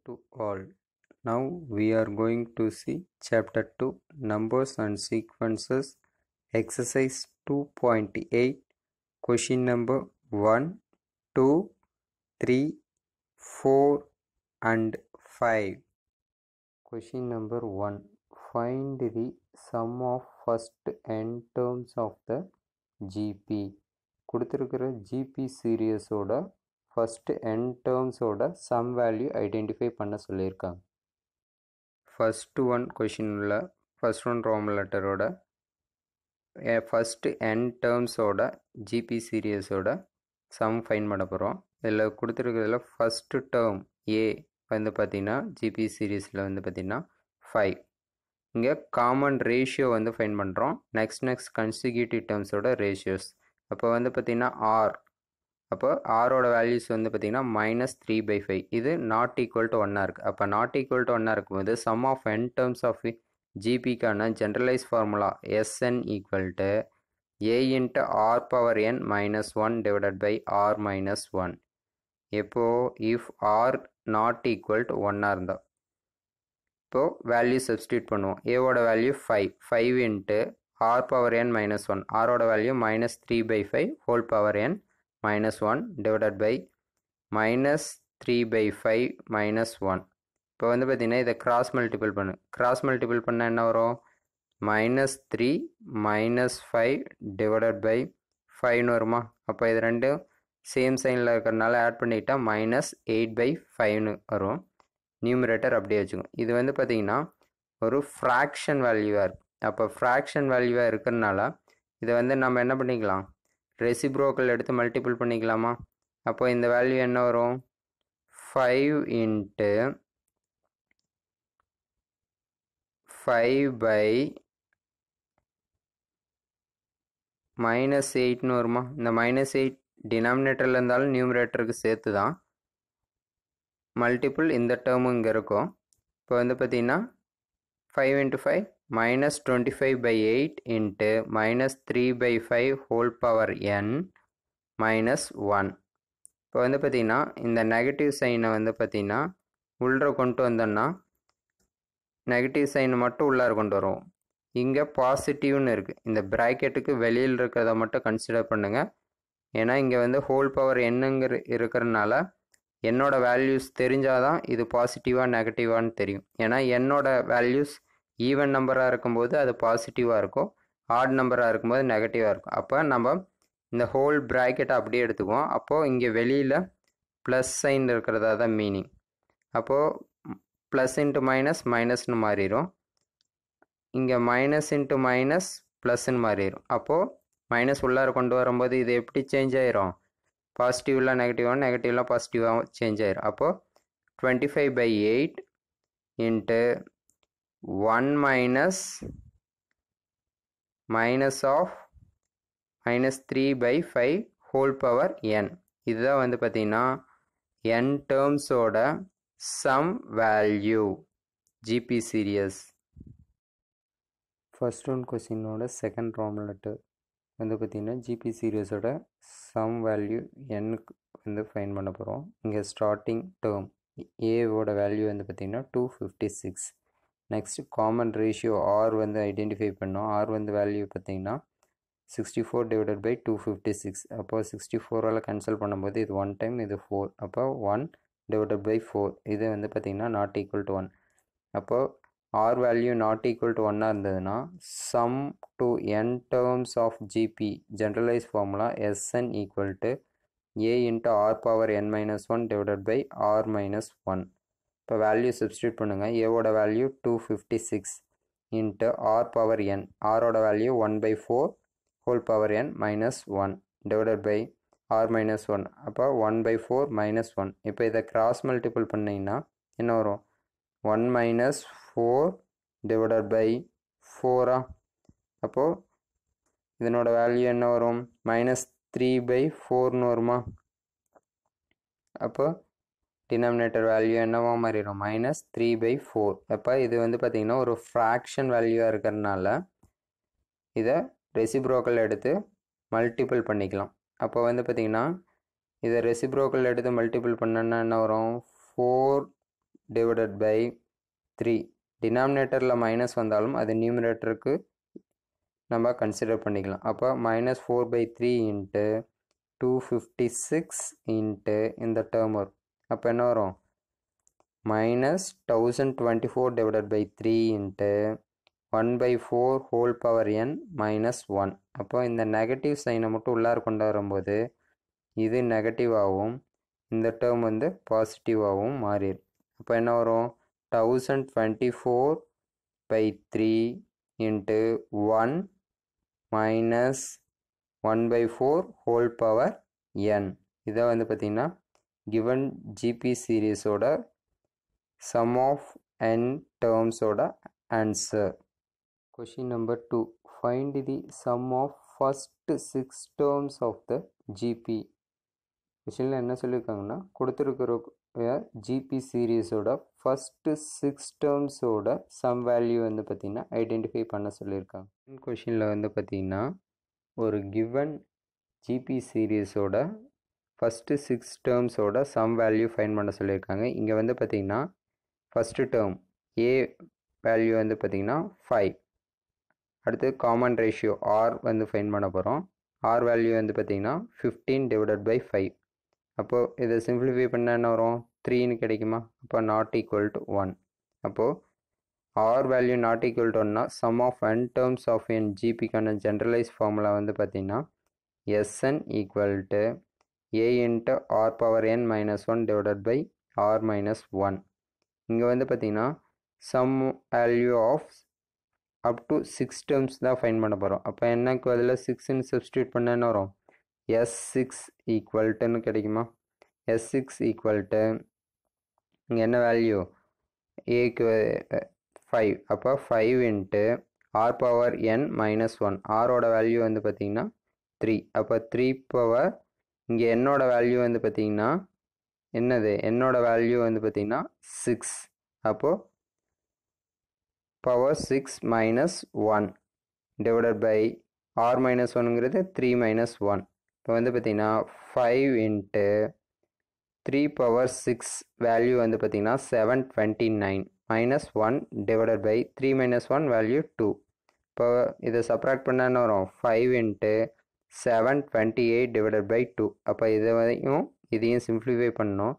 to all. Now we are going to see chapter 2 numbers and sequences exercise 2.8 question number 1, 2, 3, 4 and 5. Question number 1. Find the sum of first n terms of the GP. கொடுத்திருக்கிற GP சீரியஸோட first n டேர்ம்ஸோட sum value identify பண்ண சொல்லியிருக்காங்க. First one கொஷினில் first one roman லெட்டரோட first n டேர்ம்ஸோட GP சீரியஸோட sum find பண்ண போகிறோம். இதில் கொடுத்துருக்கிறதுல ஃபஸ்ட்டு டேர்ம் ஏ வந்து பார்த்திங்கன்னா ஜிபி சீரீஸில் வந்து பார்த்திங்கன்னா 5. இங்கே காமன் ரேஷியோ வந்து ஃபைன் பண்ணுறோம். நெக்ஸ்ட் கன்சிக்யூட்டிவ் டேர்ம்ஸோட ரேஷியோஸ். அப்போ வந்து பார்த்திங்கன்னா ஆர், அப்போ ஆரோட வேல்யூஸ் வந்து பார்த்திங்கன்னா -3/5. இது நாட் ஈக்குவல் டு 1 இருக்குது. அப்போ நாட் ஈக்குவல் டு 1 இருக்கும்போது sum of n terms of ஜிபிக்கான generalise formula SN equal to A into R power n minus 1 divided by R minus 1. இப்போ if R not equal to 1 இருந்தா இப்போ value substitute பண்ணுவோம். ஏவோட value 5 into R power n minus 1. ஆரோட value -3/5 whole power n minus 1 divided by -3/5 minus 1. இப்போ வந்து பார்த்தீங்கன்னா இதை கிராஸ் மல்டிபிள் பண்ண என்ன வரும்? -3 -5 divided by 5 வருமா? அப்போ இது ரெண்டும் சேம் சைனில் இருக்கிறதுனால ஆட் பண்ணிட்டா -8/5 வரும். நியூமரேட்டர் அப்படியே வச்சுக்கோங்க. இது வந்து பார்த்திங்கன்னா ஒரு ஃப்ராக்ஷன் வேல்யூவாக இருக்குது. அப்போ ஃப்ராக்ஷன் வேல்யூவாக இருக்கிறதுனால இதை வந்து நம்ம என்ன பண்ணிக்கலாம்? ரெசிப்ரோக்கல் எடுத்து மல்டிபிள் பண்ணிக்கலாமா? அப்போ இந்த வேல்யூ என்ன வரும்? 5 into 5/-8 வருமா? இந்த -8 டினாமினேட்டரில் இருந்தாலும் நியூமரேட்டருக்கு சேர்த்து தான். மல்டிபிள் இந்த டேர்மும் இங்கே இருக்கும். இப்போ வந்து பார்த்திங்கன்னா 5 into 5 -25/8 into -3/5 whole power n minus 1. இப்போ வந்து பார்த்திங்கன்னா இந்த நெகட்டிவ் சைனை வந்து பார்த்திங்கன்னா உள்ளே கொண்டு வந்தோம்னா நெகட்டிவ் சைனை மட்டும் உள்ளார கொண்டு வரும். இங்கே பாசிட்டிவ்னு இருக்குது. இந்த ப்ராக்கெட்டுக்கு வெளியில் இருக்கிறத மட்டும் கன்சிடர் பண்ணுங்கள். ஏன்னா இங்கே வந்து ஹோல் பவர் என்னங்கிற இருக்கிறதுனால என்னோட வேல்யூஸ் தெரிஞ்சால் தான் இது பாசிட்டிவாக நெகட்டிவான்னு தெரியும். ஏன்னா என்னோட வேல்யூஸ் ஈவன் நம்பராக இருக்கும்போது அது பாசிட்டிவாக இருக்கும், ஆட் நம்பராக இருக்கும்போது நெகட்டிவாக இருக்கும். அப்போ நம்ம இந்த ஹோல் ப்ராக்கெட்டை அப்படியே எடுத்துக்குவோம். அப்போது இங்கே வெளியில் ப்ளஸ் சைன் இருக்கிறதா தான் மீனிங். அப்போது ப்ளஸ் இன்ட்டு மைனஸ்னு மாறிடும். இங்கே மைனஸ் இன்ட்டு மைனஸ் ப்ளஸ்ன்னு மாறிடும். அப்போது மைனஸ் உள்ளார கொண்டு வரும்போது இது எப்படி சேஞ்ச் ஆயிரும்? பாசிட்டிவ்லாம் நெகட்டிவாக, நெகட்டிவ்லாம் பாசிட்டிவாக சேஞ்ச் ஆயிரும். அப்போது 25/8 into 1 minus of -3/5 whole power n. இதுதான் வந்து பார்த்திங்கன்னா n டேர்ம்ஸோட sum value GP series. First one கொஸ்டினோட செகண்ட் ரோமன் லெட்டர் வந்து பார்த்திங்கன்னா ஜிபி சீரியஸோட சம் வேல்யூ என்னுக்கு வந்து ஃபைன் பண்ண போகிறோம். இங்கே ஸ்டார்டிங் டேர்ம் ஏவோட வேல்யூ வந்து பார்த்திங்கன்னா 256. நெக்ஸ்ட்டு காமன் ரேஷியோ ஆர் வந்து ஐடென்டிஃபை பண்ணோம். ஆர் வந்து வேல்யூ பார்த்திங்கன்னா 64 divided by 256. அப்போது 64ஆல் கேன்சல் பண்ணும்போது இது 1 டைம், இது 4. அப்போ 1 divided by 4. இது வந்து பார்த்திங்கன்னா நாட் ஈக்குவல் டு 1. அப்போது R value not equal to 1 இருந்ததுன்னா sum to n terms of GP generalise formula SN equal to A into R power n minus 1 divided by R minus 1. இப்போ value substitute பண்ணுங்கள். ஏவோட value 256 into R power n, ஆரோட value 1/4 whole power n minus 1 divided by R minus 1. அப்போ 1/4 minus 1. இப்போ இதை cross multiple பண்ணிங்கன்னா என்ன வரும்? 1 minus 4 divided by 4. அப்போது இதனோட வேல்யூ என்ன வரும்? -3/4 வருமா? அப்போ டினாமினேட்டர் வேல்யூ என்னவா மாறிடும்? -3/4. அப்போ இது வந்து பார்த்திங்கன்னா ஒரு ஃப்ராக்ஷன் வேல்யூவாக இருக்கிறதுனால இதை ரெசிப்ரோக்கல் எடுத்து மல்டிபிள் பண்ணிக்கலாம். அப்போ வந்து பார்த்திங்கன்னா இதை ரெசிப்ரோக்கல் எடுத்து மல்டிபிள் பண்ணோன்னா என்ன வரும்? 4 டிவைடட் பை 3. டினாமினேட்டரில் மைனஸ் வந்தாலும் அது நியூமரேட்டருக்கு நம்ம கன்சிடர் பண்ணிக்கலாம். அப்போ -4/3 இன்ட்டு 256 இன்ட்டு இந்த டேர்ம் வரும். அப்போ என்ன வரும்? -1024 divided by 3 into 1/4 whole power n -1. அப்போ இந்த நெகட்டிவ் சைனை மட்டும் உள்ளார கொண்டு வரும்போது இது நெகட்டிவாகவும் இந்த டேர்ம் வந்து பாசிட்டிவாகவும் மாறிடும். அப்போ என்ன வரும்? 1024/3 into 1 minus 1/4 whole power n. இதை வந்து பார்த்திங்கன்னா கிவன் ஜிபி சீரீஸோட சம் ஆஃப் n டேர்ம்ஸோட answer. Question number 2. Find the sum of first 6 terms of the GP. கொஷினில் என்ன சொல்லியிருக்காங்கன்னா கொடுத்துருக்கிற ஜிபி சீரீஸோட ஃபஸ்ட்டு 6 டேர்ம்ஸோட சம் வேல்யூ வந்து பார்த்திங்கன்னா ஐடென்டிஃபை பண்ண சொல்லியிருக்காங்க. கொஷினில் வந்து பார்த்திங்கன்னா ஒரு கிவன் ஜிபி சீரீஸோட ஃபஸ்ட்டு 6 டேர்ம்ஸோட சம் வேல்யூ ஃபைண்ட் பண்ண சொல்லியிருக்காங்க. இங்கே வந்து பார்த்திங்கன்னா ஃபஸ்ட்டு டேர்ம் ஏ வேல்யூ வந்து பார்த்திங்கன்னா 5. அடுத்து காமன் ரேஷியோ ஆர் வந்து ஃபைண்ட் பண்ண போகிறோம். ஆர் வேல்யூ வந்து பார்த்திங்கன்னா 15 டிவைடட் பை 5. அப்போது இதை சிம்பிளிஃபை பண்ணால் என்ன வரும்? 3ன்னு கிடைக்குமா? அப்போ நாட் ஈக்குவல் டு 1. அப்போது R value not equal to 1னா sum of n terms of an ஜிபிக்கான ஜென்ரலைஸ் ஃபார்முலா வந்து பார்த்திங்கன்னா Sn equal to a into R power n -1 divided by R -1. இங்கே வந்து பார்த்திங்கன்னா sum value of up to 6 terms தான் find பண்ண போகிறோம். அப்போ என்னக்கு அதில் 6ன்னு சப்ஸ்டியூட் பண்ண என்ன வரும்? S6 ஈக்குவல்ட்டுன்னு கிடைக்குமா? S6 ஈக்குவல்ட்டு இங்கே என்ன வேல்யூ? ஏக்கு 5. அப்போ 5 இன்ட்டு ஆர் பவர் n -1. ஆரோட வேல்யூ வந்து பார்த்திங்கன்னா 3. அப்போ 3 பவர் இங்கே என்னோட வேல்யூ வந்து பார்த்திங்கன்னா என்னது? என்னோட வேல்யூ வந்து பார்த்திங்கன்னா 6. அப்போது பவர் 6 -1 டிவைடட் பை ஆர் -1ங்கிறது 3 -1. இப்போ வந்து பார்த்திங்கன்னா 5 இன்ட்டு 3 பவர் 6 வேல்யூ வந்து பார்த்திங்கன்னா 729 -1 டிவைடட் பை 3 -1 வேல்யூ 2. இப்போ இதை சப்ராக்ட் பண்ணால் என்ன வரும்? 5 இன்ட்டு 728 டிவைடட் பை 2. அப்போ இதையும் சிம்பிளிஃபை பண்ணணும்.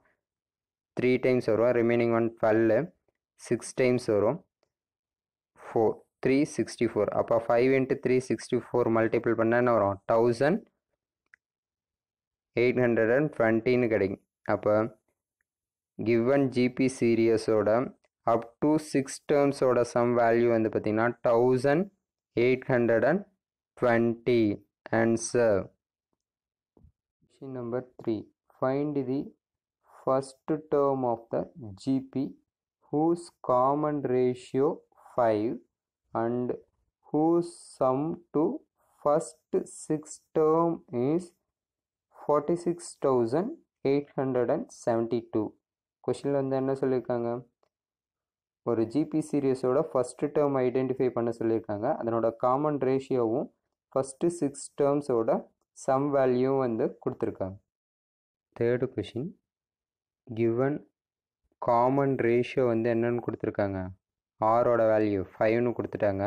3 டைம்ஸ் வரும். ரிமைனிங் 1 12. 6 டைம்ஸ் வரும். 4 364. அப்போ 5 இன்ட்டு 364 மல்டிபிள் பண்ணால் என்ன வரும்? 1820ன்னு கிடைக்கும். அப்போ கிவன் ஜிபி சீரியஸோட அப் டு 6 டேர்ம்ஸோட சம் வேல்யூ வந்து பார்த்திங்கன்னா 1820. Answer. Question number 3. Find the first term of the GP whose common ratio 5 and whose sum to first 6 term is 46,872. கொஷினில் வந்து என்ன சொல்லியிருக்காங்க? ஒரு ஜிபி சீரியஸோட ஃபஸ்ட்டு டேர்ம் ஐடென்டிஃபை பண்ண சொல்லியிருக்காங்க. அதனோட காமன் ரேஷியோவும் ஃபஸ்ட்டு 6 டேர்ம்ஸோட சம் வேல்யூவும் வந்து கொடுத்துருக்காங்க. Third question given common ratio வந்து என்னென்னு கொடுத்துருக்காங்க? ஆரோட வேல்யூ 5ன்னு கொடுத்துட்டாங்க.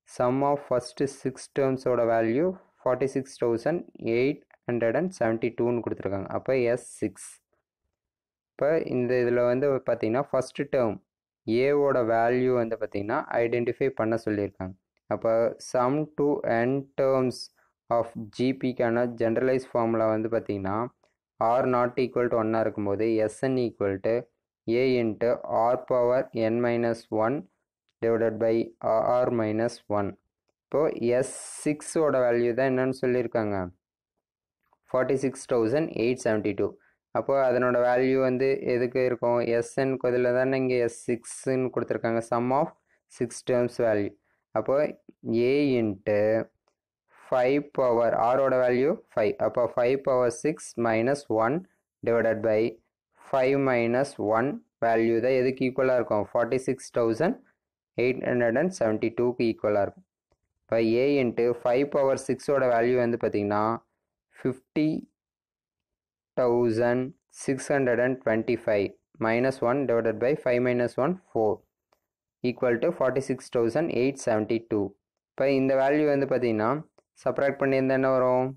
சம் ஆஃப் ஃபஸ்ட்டு 6 டேர்ம்ஸோட வேல்யூ 46,872ன்னு கொடுத்துருக்காங்க. அப்போ S6. இப்போ இந்த இதில் வந்து பார்த்திங்கன்னா ஃபஸ்ட்டு டேர்ம் ஏவோட வேல்யூ வந்து பார்த்திங்கன்னா ஐடென்டிஃபை பண்ண சொல்லியிருக்காங்க. அப்போ sum to n terms of ஜிபிக்கான ஜென்ரலைஸ் ஃபார்முலா வந்து பார்த்திங்கன்னா ஆர் நாட் ஈக்குவல் டு 1 இருக்கும்போது Sn equal to a into R power n -1 divided by R -1. இப்போது S6ஓட வேல்யூ தான் என்னன்னு சொல்லியிருக்காங்க? 46,872. அப்போது அதனோட வேல்யூ வந்து எதுக்கு இருக்கும்? Snக்கு பதில் தானே இங்கே S6ன்னு கொடுத்துருக்காங்க. Sum of 6 terms value. அப்போது a இன்ட்டு 5 பவர் ஆரோட வேல்யூ 5. அப்போ 5 பவர் 6 -1 டிவைடட் பை 5 -1 வேல்யூ தான் எதுக்கு ஈக்குவலாக இருக்கும்? 46,872க்கு ஈக்குவலாக இருக்கும். இப்போ a இன்ட்டு 5 பவர் 6ஓட வேல்யூ வந்து பார்த்திங்கன்னா 50,625 minus 1 divided by 5 minus 1 4 equal to 46,872. இப்போ இந்த வேல்யூ வந்து பார்த்தீங்கன்னா சப்ராக்ட் பண்ணியிருந்தா என்ன வரும்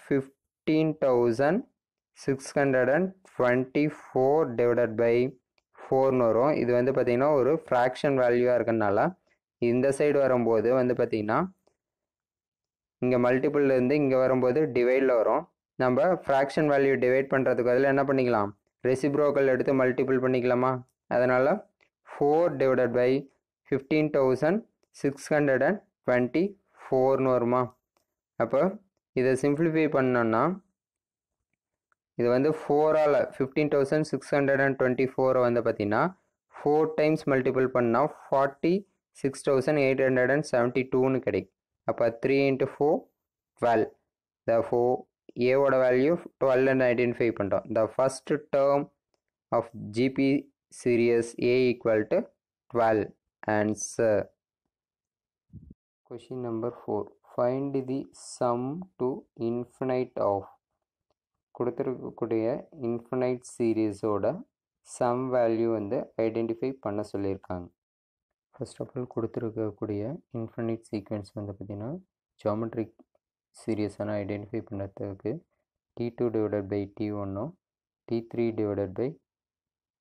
15,624 divided by 4 வரும். இது வந்து பார்த்தீங்கன்னா ஒரு ஃப்ராக்ஷன் வேல்யூவாக இருக்கனால இந்த சைடு வரும்போது வந்து பார்த்தீங்கன்னா இங்கே மல்டிபிள்லேருந்து இங்கே வரும்போது டிவைடில் வரும். நம்ம ஃப்ராக்ஷன் வேல்யூ டிவைட் பண்ணுறதுக்கு அதில் என்ன பண்ணிக்கலாம் ரெசிப்ரோக்கல் எடுத்து மல்டிபிள் பண்ணிக்கலாமா. அதனால் 4 divided by 15,624 வருமா. அப்போ இதை சிம்பிளிஃபை பண்ணோன்னா இது வந்து 4ஆல் 15,624 வந்து பார்த்தீங்கன்னா 4 டைம்ஸ் மல்டிபிள் பண்ணால் 46,872 கிடைக்கும். அப்போ 3 × 4 12. Therefore ஏவோட வேல்யூ 12 ஐடென்டிஃபை பண்ணுறோம். The first term of GP series A equal to 12. Answer. Question number 4. Find the sum to infinite of கொடுத்துருக்கக்கூடிய இன்ஃபினைட் சீரீஸோட சம் வேல்யூ வந்து ஐடென்டிஃபை பண்ண சொல்லியிருக்காங்க. ஃபர்ஸ்ட் ஆஃப் ஆல் கொடுத்துருக்கக்கூடிய இன்ஃபினைட் சீக்வென்ஸ் வந்து பார்த்திங்கன்னா ஜியோமெட்ரிக் சீரியஸான ஐடென்டிஃபை பண்ணுறதுக்கு T2 divided by T1 T3 divided by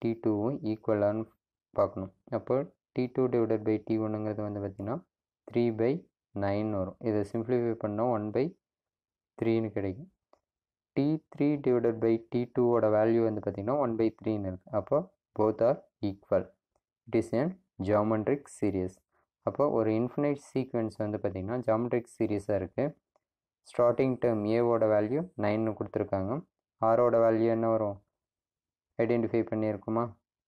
T2 ஈக்குவலான்னு பார்க்கணும். அப்போ T2 divided by T1ங்கிறது வந்து பார்த்திங்கன்னா 3/9 வரும். இதை சிம்பிளிஃபை பண்ணால் 1/3 கிடைக்கும். T3 divided by T2ஓட வேல்யூ வந்து பார்த்திங்கன்னா 1/3 இருக்குது. அப்போ both r equal. It is an geometric series. அப்போ ஒரு இன்ஃபினைட் சீக்வென்ஸ் வந்து பார்த்திங்கன்னா ஜியோமெட்ரிக் சீரியஸாக இருக்குது. ஸ்டார்டிங் டேர்ம் ஏவோட வேல்யூ 9 கொடுத்துருக்காங்க. ஆரோட வேல்யூ என்ன வரும் ஐடென்டிஃபை பண்ணியிருக்குமா.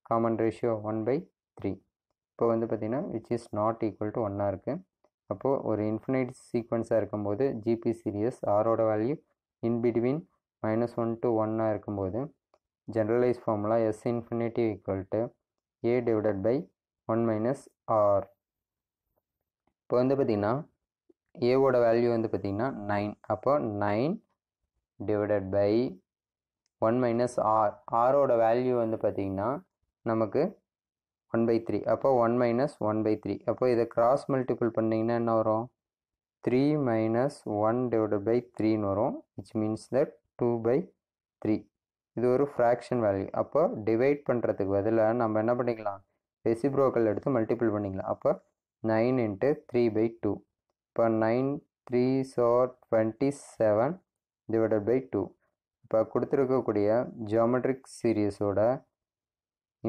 Common ratio 1/3. இப்போ வந்து பார்த்திங்கன்னா which is not equal to 1 இருக்குது. அப்போது ஒரு இன்ஃபினைட் சீக்வென்ஸாக இருக்கும்போது ஜிபி சீரியஸ் ஆரோட வேல்யூ இன் பிட்வீன் -1 to 1 இருக்கும்போது generalise formula S infinity equal to A divided by 1 minus R. இப்போ வந்து பார்த்திங்கன்னா ஏவோட வேல்யூ வந்து பார்த்திங்கன்னா 9. அப்போ 9 divided by 1 minus R. ஆரோட வேல்யூ வந்து பார்த்திங்கன்னா நமக்கு 1/3. அப்போ 1 minus 1/3. அப்போ இதை கிராஸ் மல்டிபிள் பண்ணிங்கன்னா என்ன வரும் 3 minus 1 divided by 3 வரும். which means that 2/3. இது ஒரு ஃப்ராக்ஷன் வேல்யூ. அப்போ டிவைட் பண்ணுறதுக்கு பதிலாக நம்ம என்ன பண்ணிக்கலாம் ரெசிப்ரோக்கல் எடுத்து மல்டிபிள் பண்ணிக்கலாம். அப்போ 9 × 3/2. இப்போ 9 3s are 27 divided by 2. இப்போ கொடுத்துருக்கக்கூடிய ஜியோமெட்ரிக் சீரியஸோட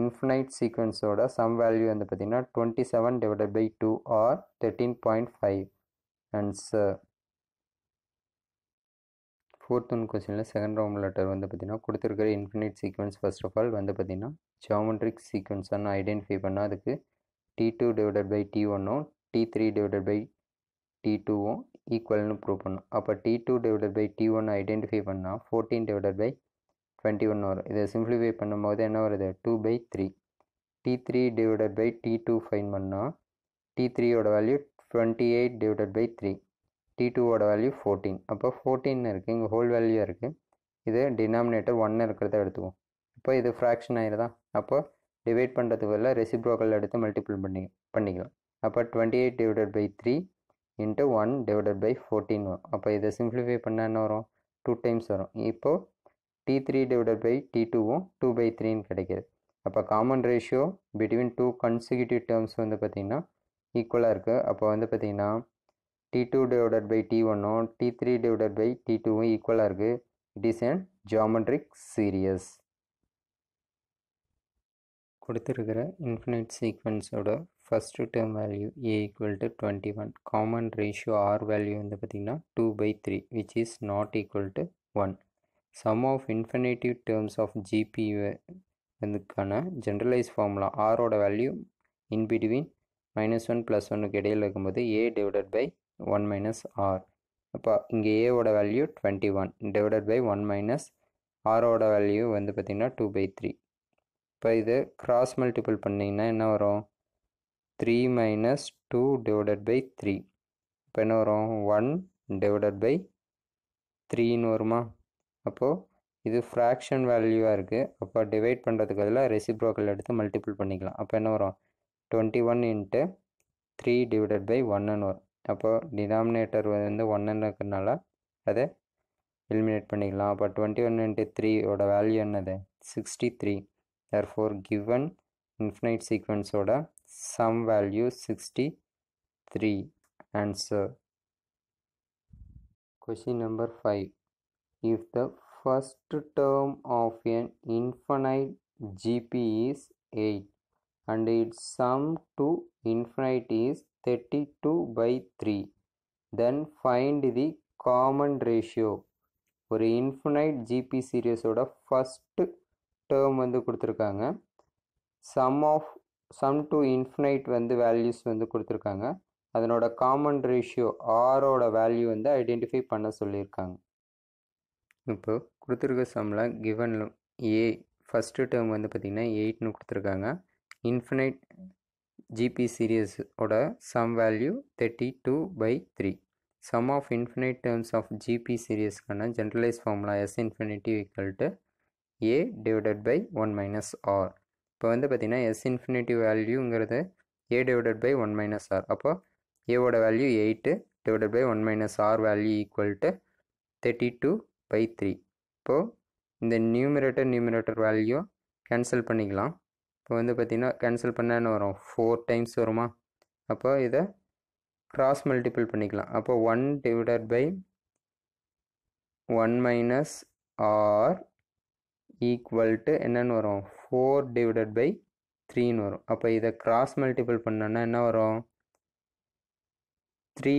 இன்ஃபினைட் சீக்வென்ஸோட சம் வேல்யூ வந்து பார்த்திங்கன்னா 27 divided by 2 or 13.5. Answer. Fourth one கொஸ்டினில் செகண்ட் ரவுண்ட் லெட்டர் வந்து பார்த்திங்கன்னா கொடுத்துருக்கிற infinite sequence first of all வந்து பார்த்திங்கன்னா ஜியோமெட்ரிக் சீக்வென்ஸான ஐடென்டிஃபை பண்ணால் அதுக்கு T2 divided by T1 T3 divided by T2 ஈக்குவல்னு ப்ரூவ் பண்ணும். அப்போ T2 divided by T1 identify பண்ணால் 14 divided by 21 வரும். இதை சிம்பிளிஃபை பண்ணும்போது என்ன வருது 2/3. T3 divided by T2 fine பண்ணால் T3ஓட வேல்யூ 28 divided by 3. T2ஓட வேல்யூ 14. அப்போ 14 இருக்குது, இங்கே ஹோல் வேல்யூ இருக்குது. இது டினாமினேட்டர் 1 இருக்கிறத எடுத்துக்குவோம். இப்போ இது ஃப்ராக்ஷன் ஆகிடுதா. அப்போ டிவைட் பண்ணுறதுக்கு பதிலாக ரெசிப்ரோக்கல் எடுத்து மல்டிபிள் பண்ணிக்கலாம். அப்போ 28 divided by 3 × 1 divided by 14 வரும். அப்போ இதை சிம்பிளிஃபை பண்ணால் என்ன வரும் 2 டைம்ஸ் வரும். இப்போது T3 divided by T2வும் 2/3 கிடைக்கிது. அப்போ common ratio between 2 consecutive terms வந்து பார்த்திங்கன்னா ஈக்குவலாக இருக்குது. அப்போ வந்து பார்த்திங்கன்னா T2 divided by T1 T3 divided by T2வும் ஈக்குவலாக இருக்குது. It is an geometric series. கொடுத்துருக்கிற இன்ஃபினைட் சீக்வென்ஸோட first term value A equal to 21. Common ratio R value வந்து பார்த்திங்கன்னா 2/3 which is not equal to 1. Sum of infinitive terms of GP இதுக்கான generalise formula ஆரோட value in between -1 +1க்கு இடையில் இருக்கும்போது A divided by 1 minus R. அப்போ இங்கே ஏவோட வேல்யூ 21 divided by 1 minus ஆரோட வேல்யூ வந்து பார்த்திங்கன்னா 2/3. இப்போ இது கிராஸ் மல்டிபிள் பண்ணிங்கன்னா என்ன வரும் 3 minus 2 divided by 3. இப்போ என்ன வரும் 1 divided by 3ன்னு வருமா. அப்போது இது ஃப்ராக்ஷன் வேல்யூவாக இருக்குது. அப்போ டிவைட் பண்ணுறதுக்கு பதிலாக ரெசிப்ரோக்கல் எடுத்து மல்டிபிள் பண்ணிக்கலாம். அப்போ என்ன வரும்? 21 இன்ட்டு 3 டிவைடட் பை 1ன்னு வரும். அப்போது டினாமினேட்டர் வந்து 1ன்னு இருக்கிறதுனால அதை எலிமினேட் பண்ணிக்கலாம். அப்போ 21 இன்ட்டு 3 ஓட வேல்யூ என்னது? 63. தேர்ஃபோர் கிவன் இன்ஃபினைட் சீக்வன்ஸோட sum value 63. Answer. Question number 5. If the first term of an infinite GP is 8 and its sum to infinite is 32/3, then find the common ratio. ஒரு infinite GP சீரியஸோட first term வந்து கொடுத்துருக்காங்க. Some to infinite வந்து values வந்து கொடுத்துருக்காங்க. அதனோட common ratio ஆரோட value வந்து identify பண்ண சொல்லியிருக்காங்க. இப்போ கொடுத்துருக்க சம்மில் கிவன் ஏ ஃபஸ்ட்டு டேர்ம் வந்து பார்த்திங்கன்னா 8ன்னு கொடுத்துருக்காங்க. இன்ஃபினைட் ஜிபி சீரியஸோட sum value 32/3. Sum of infinite terms of GP series கான generalized formula S infinity equal to A divided by 1 minus R. இப்போ வந்து பார்த்திங்கன்னா S infinity வேல்யூங்கிறது A divided by 1 minus R. அப்போ A ஓட value 8 divided by 1 minus R value equal to 32/3. இப்போது இந்த numerator value cancel பண்ணிக்கலாம். இப்போ வந்து பார்த்திங்கன்னா கேன்சல் பண்ண என்ன வரும்? 4 டைம்ஸ் வருமா? அப்போ இதை கிராஸ் மல்டிபிள் பண்ணிக்கலாம். அப்போ 1 divided by 1 minus r equal to என்னன்னு வரும்? 4 டிவைடட் பை 3ன்னு வரும். அப்போ இதை கிராஸ் மல்டிபிள் பண்ணோன்னா என்ன வரும்? 3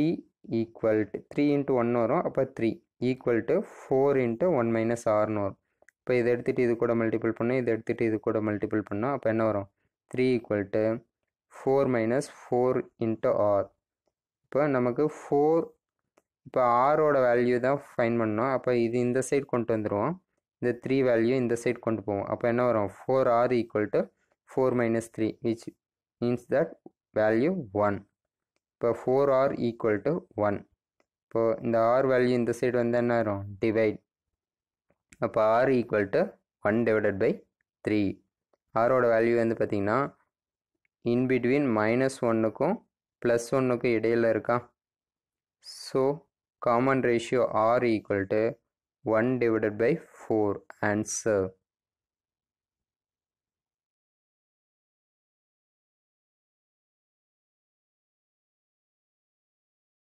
ஈக்குவல் டு 3 இன்ட்டு 1 வரும். அப்போ 3 ஈக்குவல் டு 4 இன்ட்டு 1 மைனஸ் ஆர்னு வரும். இப்போ இதை எடுத்துகிட்டு இது கூட மல்டிபிள் பண்ணோம், இதை எடுத்துகிட்டு இது கூட மல்டிபிள் பண்ணோம். அப்போ என்ன வரும்? 3 equal to 4 minus 4 into r. இப்போ நமக்கு 4, இப்போ ஆரோட வேல்யூ தான் ஃபைன் பண்ணோம். அப்போ இது இந்த சைடு கொண்டு வந்துடுவோம், இந்த 3 வேல்யூ இந்த சைடு கொண்டு போவோம். அப்போ என்ன வரும்? 4R equal to 4 minus 3 which means that value 1. இப்போ 4R ஈக்குவல் டு 1. இப்போது இந்த ஆர் வேல்யூ இந்த சைடு வந்து என்ன வரும்? டிவைட். அப்போ R equal to 1 divided by 3. ஆரோட வேல்யூ வந்து பார்த்திங்கன்னா இன்பிட்வீன் -1க்கும் +1க்கும் இடையில் இருக்கா? So common ratio R equal to 1 divided by 4. Answer.